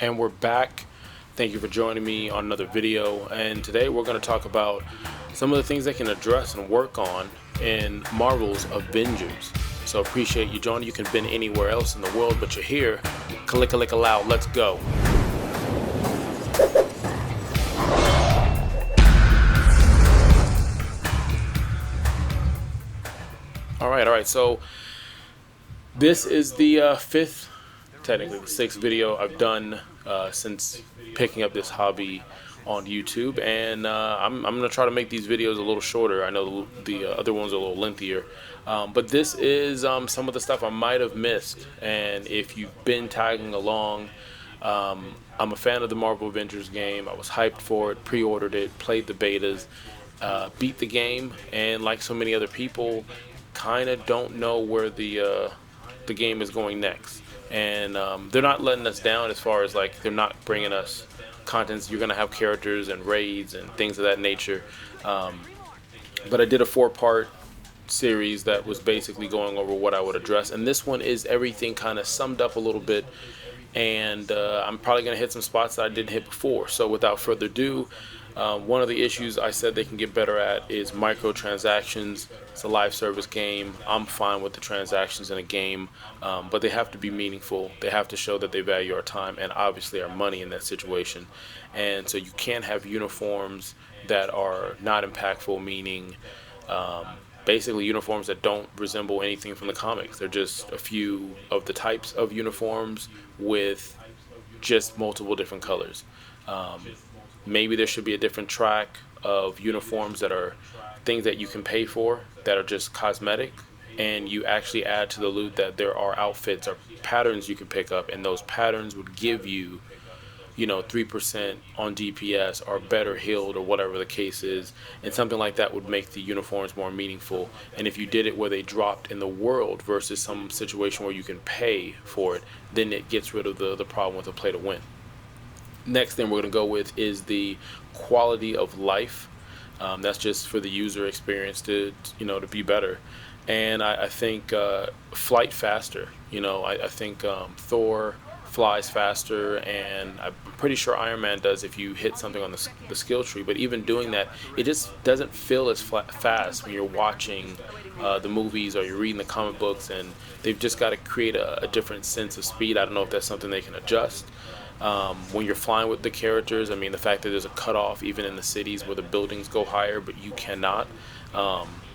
And we're back. Thank you for joining me on another video. And today we're going to talk about some of the things they can address and work on in Marvel's Avengers. So appreciate you joining. You could have been anywhere else in the world, but you're here. Kalika loud. Let's go. All right. So this is the fifth, technically the sixth video I've done since picking up this hobby on YouTube, and I'm gonna try to make these videos a little shorter. I know the other ones are a little lengthier, but this is some of the stuff I might have missed. And if you've been tagging along, I'm a fan of the Marvel Avengers game. I was hyped for it, pre-ordered it, played the betas, beat the game, and like so many other people, kind of don't know where the game is going next. And they're not letting us down as far as like they're not bringing us contents. You're gonna have characters and raids and things of that nature. But I did a 4-part series that was basically going over what I would address, and this one is everything kind of summed up a little bit. And I'm probably gonna hit some spots that I didn't hit before. So without further ado, one of the issues I said they can get better at is microtransactions. It's a live service game. I'm fine with the transactions in a game, but they have to be meaningful. They have to show that they value our time and obviously our money in that situation. And so you can't have uniforms that are not impactful, meaning basically uniforms that don't resemble anything from the comics. They're just a few of the types of uniforms with just multiple different colors. Maybe there should be a different track of uniforms that are things that you can pay for that are just cosmetic, and you actually add to the loot that there are outfits or patterns you can pick up, and those patterns would give you, 3% on DPS or better healed or whatever the case is, and something like that would make the uniforms more meaningful. And if you did it where they dropped in the world versus some situation where you can pay for it, then it gets rid of the problem with a play to win. Next thing we're going to go with is the quality of life. That's just for the user experience to be better. And I think flight faster. I think Thor flies faster, and I'm pretty sure Iron Man does if you hit something on the skill tree. But even doing that, it just doesn't feel as fast when you're watching the movies or you're reading the comic books, and they've just got to create a different sense of speed. I don't know if that's something they can adjust. When you're flying with the characters, I mean, the fact that there's a cutoff even in the cities where the buildings go higher but you cannot,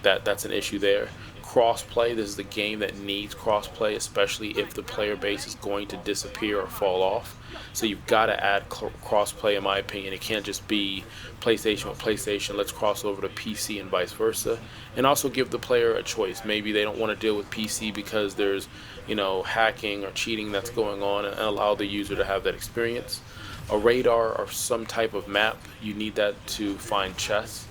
that's an issue there. Crossplay, this is the game that needs crossplay, especially if the player base is going to disappear or fall off. So you've got to add crossplay, in my opinion. It can't just be PlayStation with PlayStation, let's cross over to PC and vice versa. And also give the player a choice. Maybe they don't want to deal with PC because there's hacking or cheating that's going on, and allow the user to have that experience. A radar or some type of map, you need that to find chests.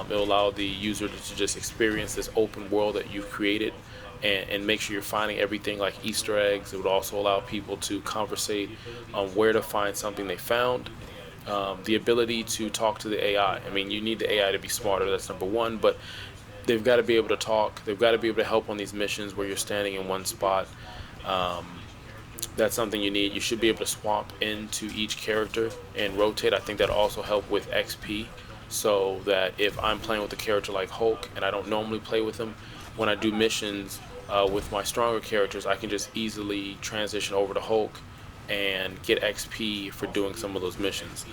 It'll allow the user to just experience this open world that you've created, and make sure you're finding everything like Easter eggs. It would also allow people to conversate on where to find something they found. The ability to talk to the AI. I mean, you need the AI to be smarter, that's number one, but they've got to be able to talk. They've got to be able to help on these missions where you're standing in one spot. That's something you need. You should be able to swap into each character and rotate. I think that'll also help with XP, so that if I'm playing with a character like Hulk and I don't normally play with him, when I do missions with my stronger characters, I can just easily transition over to Hulk and get XP for doing some of those missions.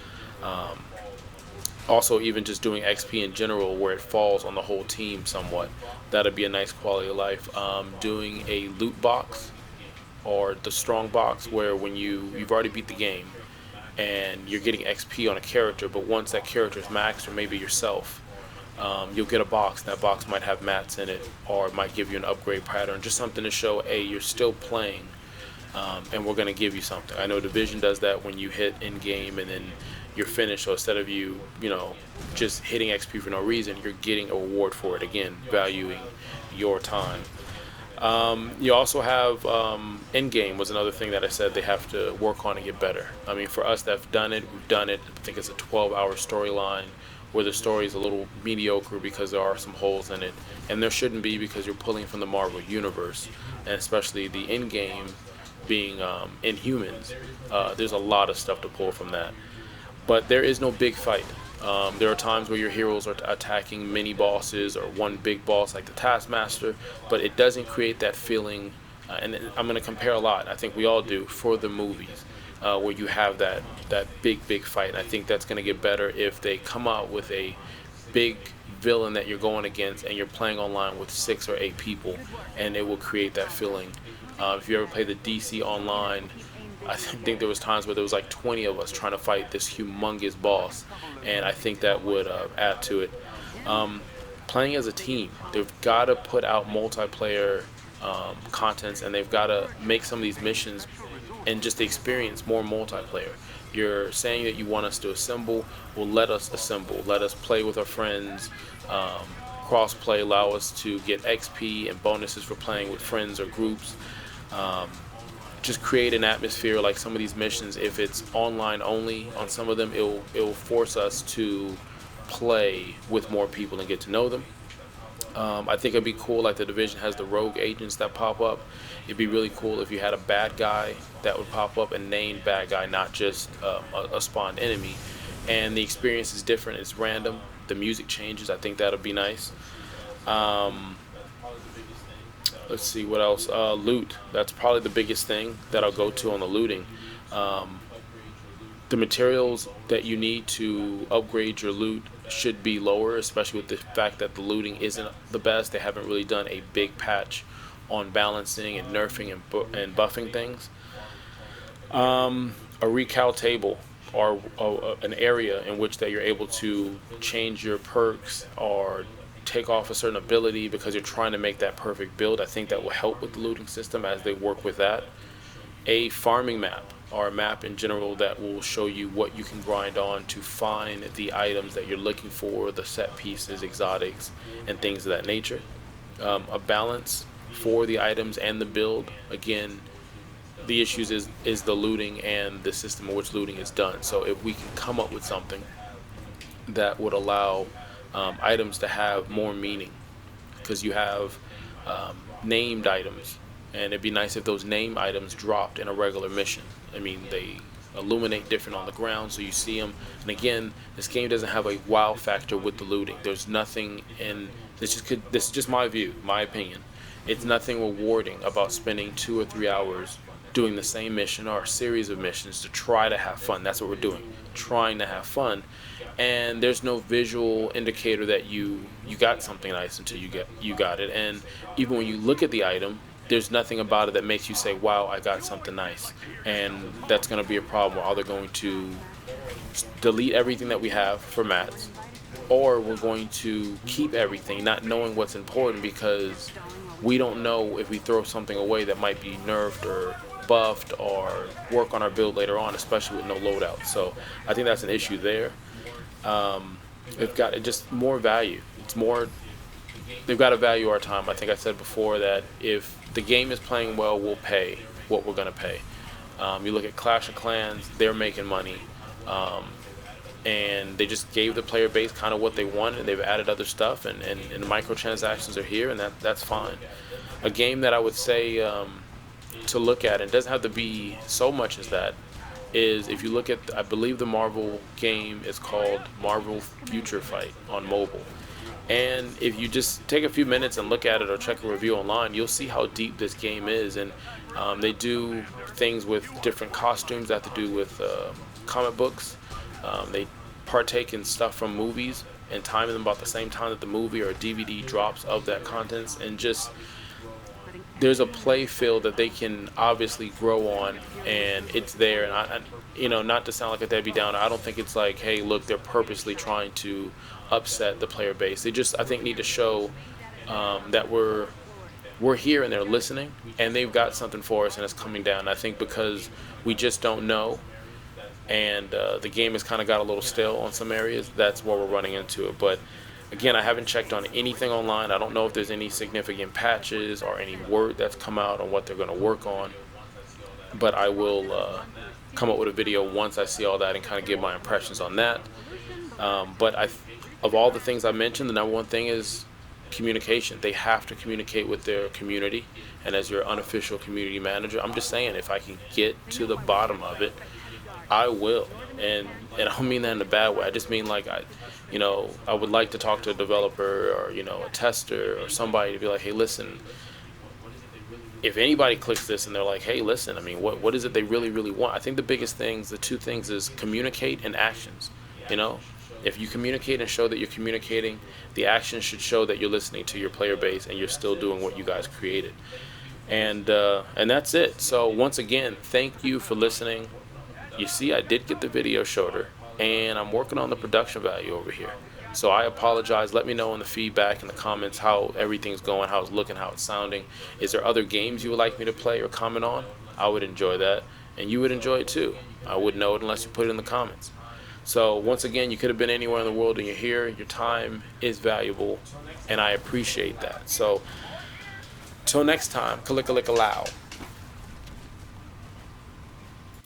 Also, even just doing XP in general where it falls on the whole team somewhat, that'd be a nice quality of life. Doing a loot box or the strong box where when you've already beat the game and you're getting XP on a character, but once that character is maxed, or maybe yourself, you'll get a box. That box might have mats in it, or it might give you an upgrade pattern, just something to show, hey, you're still playing, and we're going to give you something. I know Division does that when you hit in-game and then you're finished, so instead of you just hitting XP for no reason, you're getting a reward for it, again, valuing your time. You also have in-game was another thing that I said they have to work on and get better. I mean, for us that have done it, we've done it. I think it's a 12-hour storyline where the story is a little mediocre because there are some holes in it, and there shouldn't be because you're pulling from the Marvel universe, and especially the in-game being Inhumans. There's a lot of stuff to pull from that. But there is no big fight. There are times where your heroes are attacking mini bosses or one big boss like the Taskmaster, but it doesn't create that feeling. And I'm going to compare a lot. I think we all do for the movies, where you have that big fight. And I think that's going to get better if they come out with a big villain that you're going against and you're playing online with 6 or 8 people, and it will create that feeling. If you ever play the DC online, I think there was times where there was like 20 of us trying to fight this humongous boss, and I think that would add to it. Playing as a team, they've got to put out multiplayer contents, and they've got to make some of these missions and just experience more multiplayer. You're saying that you want us to assemble, well, let us assemble. Let us play with our friends. Cross-play, allow us to get XP and bonuses for playing with friends or groups. Just create an atmosphere like some of these missions. If it's online only on some of them, it'll force us to play with more people and get to know them. I think it'd be cool, like the Division has the rogue agents that pop up. It'd be really cool if you had a bad guy that would pop up and named bad guy, not just a spawned enemy. And the experience is different, it's random, the music changes. I think that'll be nice. Let's see what else. Loot, that's probably the biggest thing that I'll go to on the looting. The materials that you need to upgrade your loot should be lower, especially with the fact that the looting isn't the best. They haven't really done a big patch on balancing and nerfing and buffing things. A recal table, or an area in which that you're able to change your perks or take off a certain ability because you're trying to make that perfect build. I think that will help with the looting system as they work with that. A farming map, or a map in general that will show you what you can grind on to find the items that you're looking for, the set pieces, exotics, and things of that nature. A balance for the items and the build. Again, the issues is the looting and the system in which looting is done. So if we can come up with something that would allow items to have more meaning, because you have named items, and it'd be nice if those name items dropped in a regular mission. I mean, they illuminate different on the ground so you see them. And again, this game doesn't have a wow factor with the looting. There's nothing in this. This is just my view, my opinion. It's nothing rewarding about spending 2 or 3 hours doing the same mission or a series of missions to try to have fun. That's what we're doing, trying to have fun. And there's no visual indicator that you got something nice until you got it. And even when you look at the item, there's nothing about it that makes you say, wow, I got something nice. And that's going to be a problem. We're either going to delete everything that we have for mats, or we're going to keep everything, not knowing what's important, because we don't know if we throw something away that might be nerfed or buffed or work on our build later on, especially with no loadout. So I think that's an issue there. They've got just more value. They've got to value our time. I think I said before that if the game is playing well, we'll pay what we're going to pay. You look at Clash of Clans, they're making money. And they just gave the player base kind of what they wanted. They've added other stuff, and the microtransactions are here, and that's fine. A game that I would say to look at, and it doesn't have to be so much as that, is if you look at, I believe the Marvel game is called Marvel Future Fight on mobile. And if you just take a few minutes and look at it or check a review online, you'll see how deep this game is. And they do things with different costumes that have to do with comic books. They partake in stuff from movies and time them about the same time that the movie or DVD drops of that contents. And just, there's a play field that they can obviously grow on, and it's there. And I not to sound like a Debbie Downer, I don't think it's like, hey, look, they're purposely trying to upset the player base. They just, I think, need to show that we're here and they're listening, and they've got something for us, and it's coming down. I think because we just don't know, and the game has kind of got a little stale on some areas, that's where we're running into it. But again, I haven't checked on anything online. I don't know if there's any significant patches or any word that's come out on what they're going to work on, but I will come up with a video once I see all that and kind of give my impressions on that. But of all the things I mentioned, the number one thing is communication. They have to communicate with their community. And as your unofficial community manager, I'm just saying, if I can get to the bottom of it, I will. And I don't mean that in a bad way. I just mean like I would like to talk to a developer or a tester or somebody to be like, hey, listen, if anybody clicks this and they're like, hey, listen, I mean, what is it they really, really want? I think the biggest things, the two things is communicate and actions. If you communicate and show that you're communicating, the actions should show that you're listening to your player base and you're still doing what you guys created. And that's it. So once again, thank you for listening. You see, I did get the video shorter, and I'm working on the production value over here. So I apologize. Let me know in the feedback in the comments how everything's going, how it's looking, how it's sounding. Is there other games you would like me to play or comment on? I would enjoy that, and you would enjoy it too. I wouldn't know it unless you put it in the comments. So once again, you could have been anywhere in the world and you're here. Your time is valuable, and I appreciate that. So till next time, kalika-lika-low.